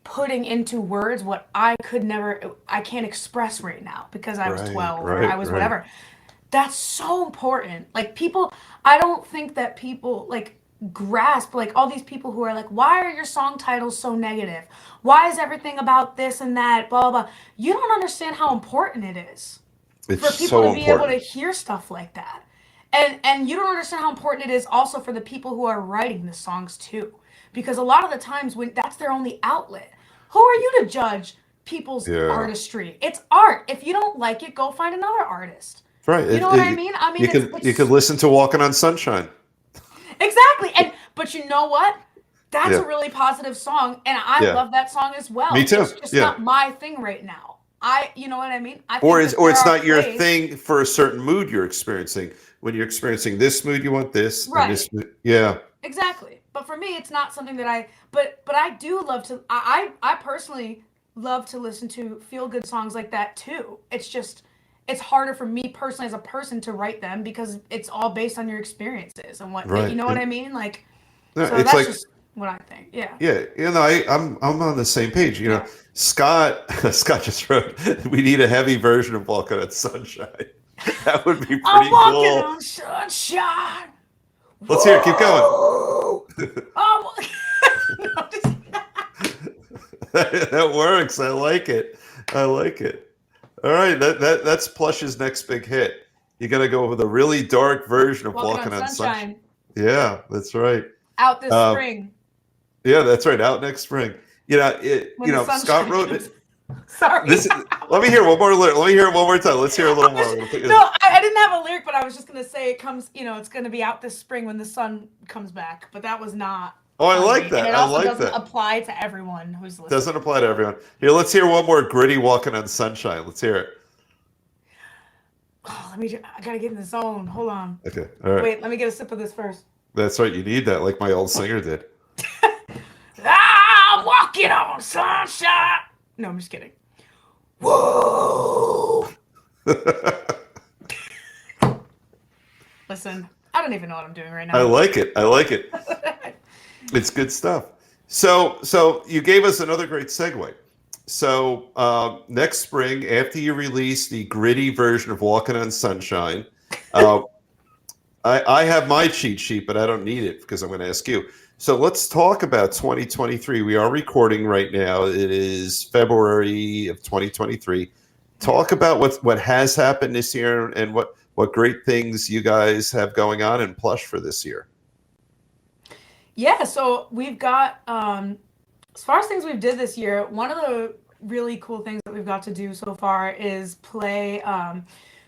putting into words what I can't express right now because I was 12 or I was whatever. That's so important. Like, I don't think that people, like, grasp, like, all these people who are like, why are your song titles so negative? Why is everything about this and that, blah, blah, blah. You don't understand how important it is for people to be able to hear stuff like that. And you don't understand how important it is also for the people who are writing the songs too. Because a lot of the times when that's their only outlet, who are you to judge people's artistry? It's art. If you don't like it, go find another artist. Right. You know what I mean? I mean, you could listen to Walking on Sunshine. Exactly. But you know what? that's Yeah. a really positive song, and I Yeah. love that song as well. Me too. It's just Yeah. not my thing right now. You know what I mean? I Or think is that or there it's are not your plays, thing for a certain mood you're experiencing. When you're experiencing this mood, you want this, and right? this. Yeah. Exactly. But for me, it's not something that But I do love to. I personally love to listen to feel good songs like that too. It's just it's harder for me personally as a person to write them because it's all based on your experiences and what you Right. know what And I mean. Like, no, so it's that's like, just what I think. Yeah. yeah, I'm on the same page. Yeah. Scott Scott just wrote, "We need a heavy version of Walking on Sunshine." That would be I'm pretty walking cool. on sunshine. Let's hear it. Keep going. Whoa! I'm walking. No, just- That works. I like it. I like it. All right, that's Plush's next big hit. You got to go with a really dark version of Walking on Walking on Sunshine. sunshine Yeah, that's right. out this Um, spring yeah, that's right. Out next spring. when the Scott sunshine wrote comes. it. Sorry. Let me hear one more lyric. Let me hear it one more time. Let's hear a little more. No, I didn't have a lyric, but I was just gonna say it comes. It's gonna be out this spring when the sun comes back. But that was not. Oh, I on like me. that. And it I also like doesn't that. apply to everyone who's listening. Doesn't apply to everyone. Here, let's hear one more gritty Walking on Sunshine. Let's hear it. Oh, I gotta get in the zone. Hold on. Okay. All right. Wait, let me get a sip of this first. That's right. You need that, like my old singer did. I'm walking on sunshine. No, I'm just kidding. Whoa. Listen, I don't even know what I'm doing right now. I like it. I like it. It's good stuff. So you gave us another great segue. So next spring, after you release the gritty version of Walking on Sunshine, I have my cheat sheet, but I don't need it because I'm going to ask you. So let's talk about 2023. We are recording right now. It is February of 2023. Talk about what has happened this year and what great things you guys have going on in Plush for this year. Yeah, so we've got as far as things we've did this year, one of the really cool things that we've got to do so far is play.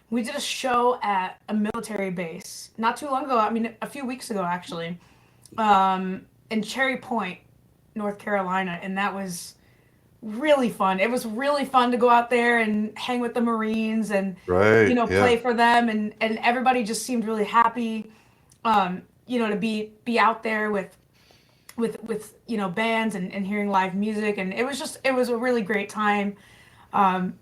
We did a show at a military base not too long ago. I mean, a few weeks ago actually, in Cherry Point, North Carolina, and that was really fun. It was really fun to go out there and hang with the Marines and play for them, and everybody just seemed really happy. To be out there with bands and hearing live music, and it was a really great time. And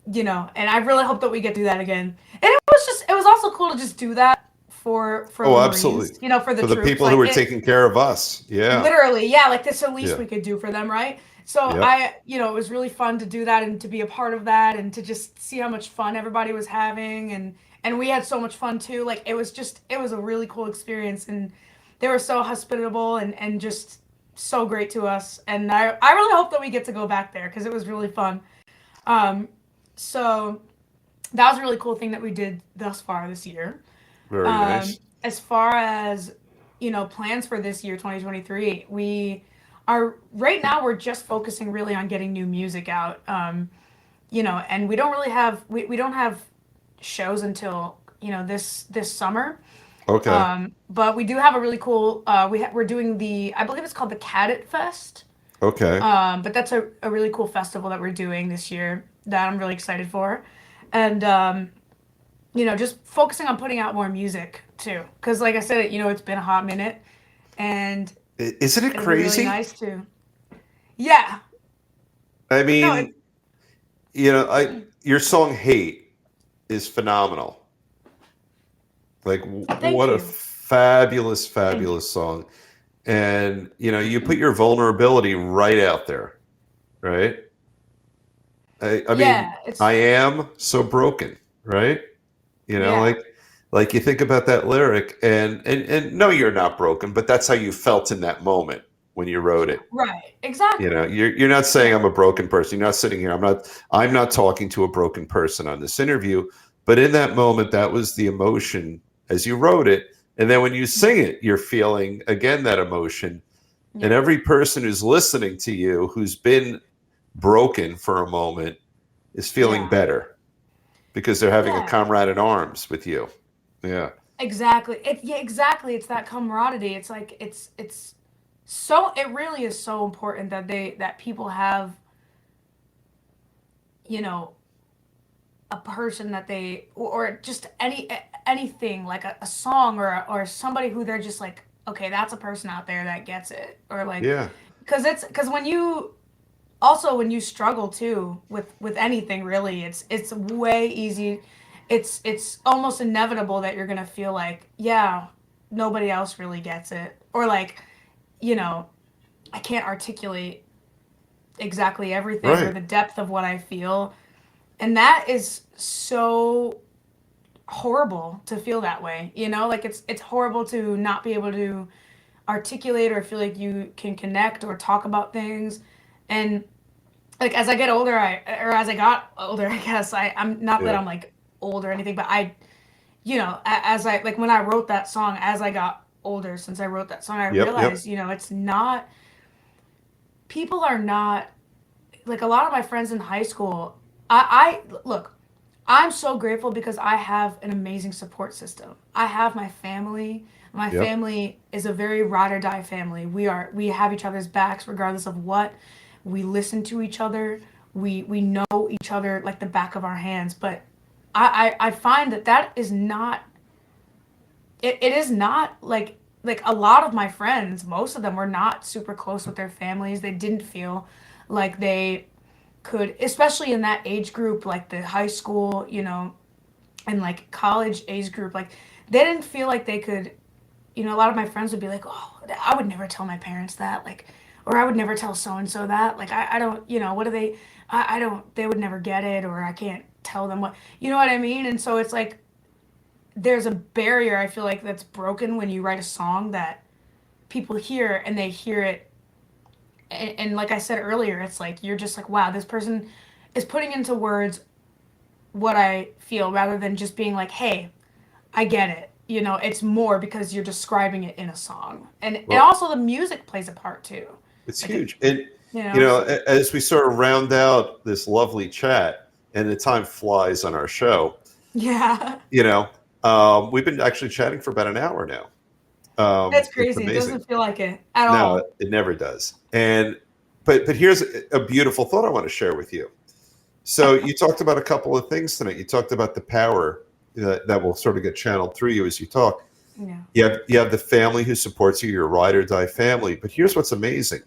I really hope that we get to do that again. And it was also cool to just do that for the Marines, absolutely. For the For the troops, people who are taking care of us. Yeah. Literally, yeah, like that's the least we could do for them, right? So Yep. it was really fun to do that and to be a part of that and to just see how much fun everybody was having, and we had so much fun too. Like it was a really cool experience, and they were so hospitable and just so great to us. And I really hope that we get to go back there because it was really fun. So that was a really cool thing that we did thus far this year. Very nice. As far as plans for this year, 2023, right now we're just focusing really on getting new music out. And we don't really have we don't have shows until this summer. Okay. But we do have a really cool. We're doing I believe it's called the Cadet Fest. Okay. But that's a really cool festival that we're doing this year that I'm really excited for, and just focusing on putting out more music too. Because like I said, it's been a hot minute, and Isn't it it'll be crazy? really nice too. Yeah. I mean, No, your song "Hate" is phenomenal. Like, thank what a you. fabulous song. And, you put your vulnerability right out there, right? I mean, Yeah, I am so broken, right? Yeah. Like you think about that lyric and no, you're not broken, but that's how you felt in that moment when you wrote it. Right. Exactly. You're not saying I'm a broken person. You're not sitting here. I'm not talking to a broken person on this interview, but in that moment, that was the emotion as you wrote it. And then when you sing it, you're feeling again that emotion. Yeah. And every person who's listening to you, who's been broken for a moment, is feeling better because they're having a comrade in arms with you. Yeah. Exactly. Exactly. It's that camaraderie. It's like it's so it really is so important that that people have, you know, a person that they, or just anything like a song or somebody who they're just like, okay, that's a person out there that gets it, or like, Yeah. because when you also when you struggle too with anything really, it's way easy, it's almost inevitable that you're gonna feel like, yeah, nobody else really gets it, or like, you know, I can't articulate exactly everything or Right. the depth of what I feel. And that is so horrible to feel that way, you know? Like it's horrible to not be able to articulate or feel like you can connect or talk about things. And like as I get older, or as I got older, I guess I'm not that Yeah. I'm like old or anything, but as I like when I wrote that song, as I got older, since I wrote that song, I Yep. Yep. realized, it's not, people are not, like a lot of my friends in high school, I look, I'm so grateful because I have an amazing support system. I have my family. My Yep. family is a very ride or die family. We have each other's backs regardless of what. We listen to each other. We know each other like the back of our hands. But I find that is not, it is not like a lot of my friends, most of them were not super close with their families. They didn't feel like they could, especially in that age group, like the high school, and like college age group, like they didn't feel like they could, a lot of my friends would be like, oh, I would never tell my parents that, like, or I would never tell so and so that, like, I don't, what do they, I don't, they would never get it, or I can't tell them what, you know what I mean? And so it's like there's a barrier, I feel like, that's broken when you write a song that people hear and they hear it, and like I said earlier, it's like you're just like, wow, this person is putting into words what I feel, rather than just being like, hey, I get it. It's more because you're describing it in a song. And Well, also the music plays a part too. it's Like it, huge. And so as we sort of round out this lovely chat, and the time flies on our show, yeah. you know, we've been actually chatting for about an hour now. It's It's crazy. It amazing. doesn't feel like it at No, all. it never does. And but here's a beautiful thought I want to share with you. So you talked about a couple of things tonight. You talked about the power that will sort of get channeled through you as you talk. Yeah. You have the family who supports you, your ride or die family. But here's what's amazing: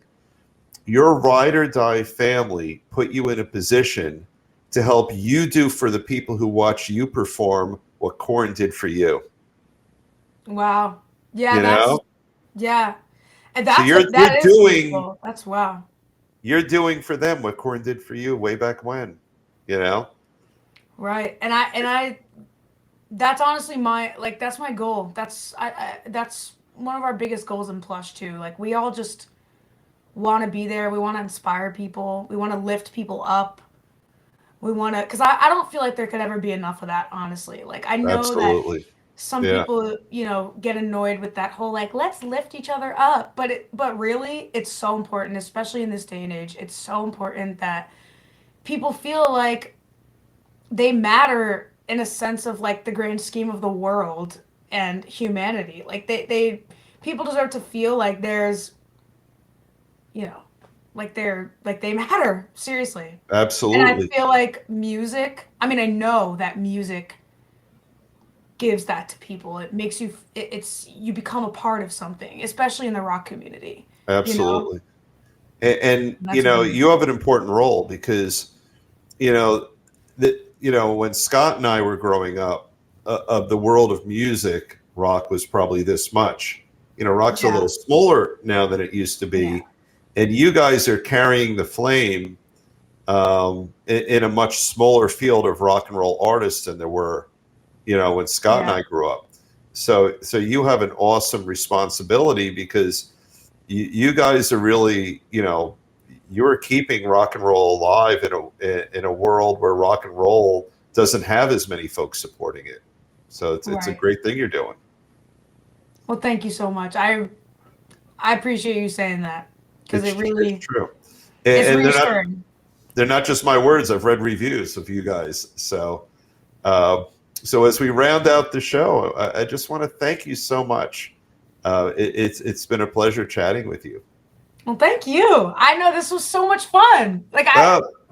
your ride or die family put you in a position to help you do for the people who watch you perform what Korn did for you. Wow. Yeah, You that's know, yeah. And so that is beautiful. That's wow. you're doing for them what Korn did for you way back when. You know, Right. And I that's honestly my, like, that's my goal. That's one of our biggest goals in Plush too. Like we all just want to be there. We want to inspire people. We want to lift people up. We want to, because I don't feel like there could ever be enough of that, honestly. Like I know that absolutely. some Yeah, people, get annoyed with that whole like let's lift each other up, but really it's so important, especially in this day and age. It's so important that people feel like they matter in a sense of like the grand scheme of the world and humanity. Like they people deserve to feel like there's, you know, like they matter, seriously. And I absolutely. feel like music, I mean, I know that music gives that to people. It makes you, it's, you become a part of something, especially in the rock community, you know? Absolutely. And And that's really, you have an important role because you know that when Scott and I were growing up, of the world of music, rock was probably this much. Rock's a yeah, little smaller now than it used to yeah, be, and you guys are carrying the flame in a much smaller field of rock and roll artists than there were, when Scott and yeah, I grew up. So you have an awesome responsibility because you guys are really, you're keeping rock and roll alive in a world where rock and roll doesn't have as many folks supporting it. So it's a right. great thing you're doing. Well, thank you so much. I appreciate you saying that because It's true, it's and reassuring. they're not just my words. I've read reviews of you guys. Uh, so as we round out the show, I just want to thank you so much It's been a pleasure chatting with you. Well, thank you. I know this was so much fun.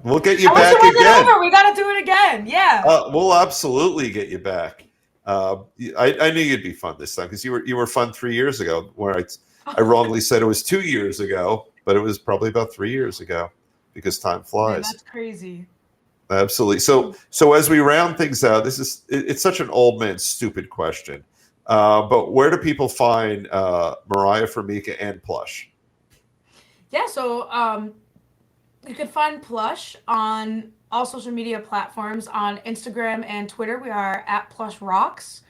We'll get you I back wish it wasn't again. over. We got to do it again. Yeah. We'll absolutely get you back. I knew you'd be fun this time because you were fun 3 years ago. Where I wrongly said it was 2 years ago, but it was probably about 3 years ago because time flies. Man, that's crazy. Absolutely. So as we round things out, it's such an old man stupid question. But where do people find Moriah, Formica, and Plush? Yeah, so you can find Plush on all social media platforms. On Instagram and Twitter, we are at Plush Rocks.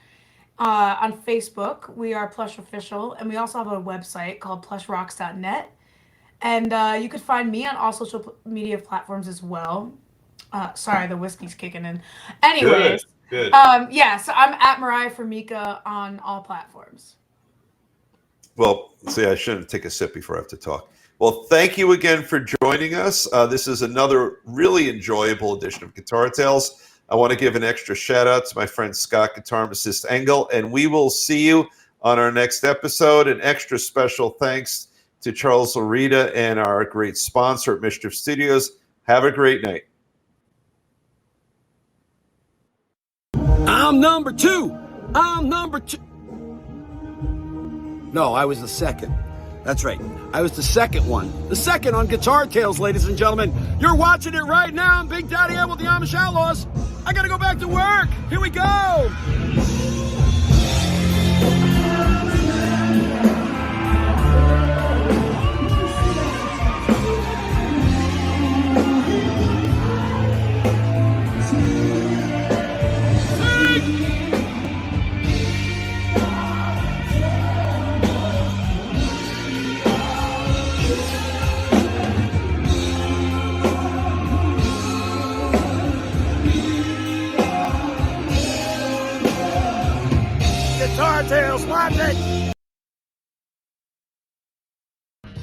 On Facebook, we are Plush Official, and we also have a website called plushrocks.net. And you can find me on all social media platforms as well. Sorry, the whiskey's kicking in. Anyways, good. Yeah, so I'm at Moriah Formica on all platforms. Well, see, I shouldn't take a sip before I have to talk. Well, thank you again for joining us. This is another really enjoyable edition of Guitar Tales. I want to give an extra shout out to my friend Scott, guitarist Engel, and we will see you on our next episode. An extra special thanks to Charles Larita and our great sponsor at Mischief Studios. Have a great night. I'm number two. No, I was the second. That's right. I was the second one. The second on Guitar Tales, ladies and gentlemen. You're watching it right now. I'm Big Daddy Ed with the Amish Outlaws. I gotta go back to work. Here we go. Guitar Tales, watch it!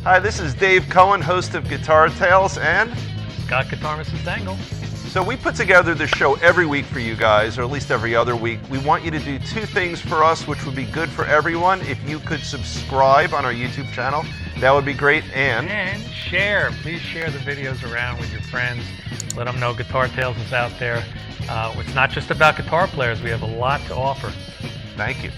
Hi, this is Dave Cohen, host of Guitar Tales, and Scott Guitar Mrs. Dangle. so we put together this show every week for you guys, or at least every other week. We want you to do two things for us, which would be good for everyone. If you could subscribe on our YouTube channel, that would be great. And share. Please share the videos around with your friends. Let them know Guitar Tales is out there. It's not just about guitar players. We have a lot to offer. thank you.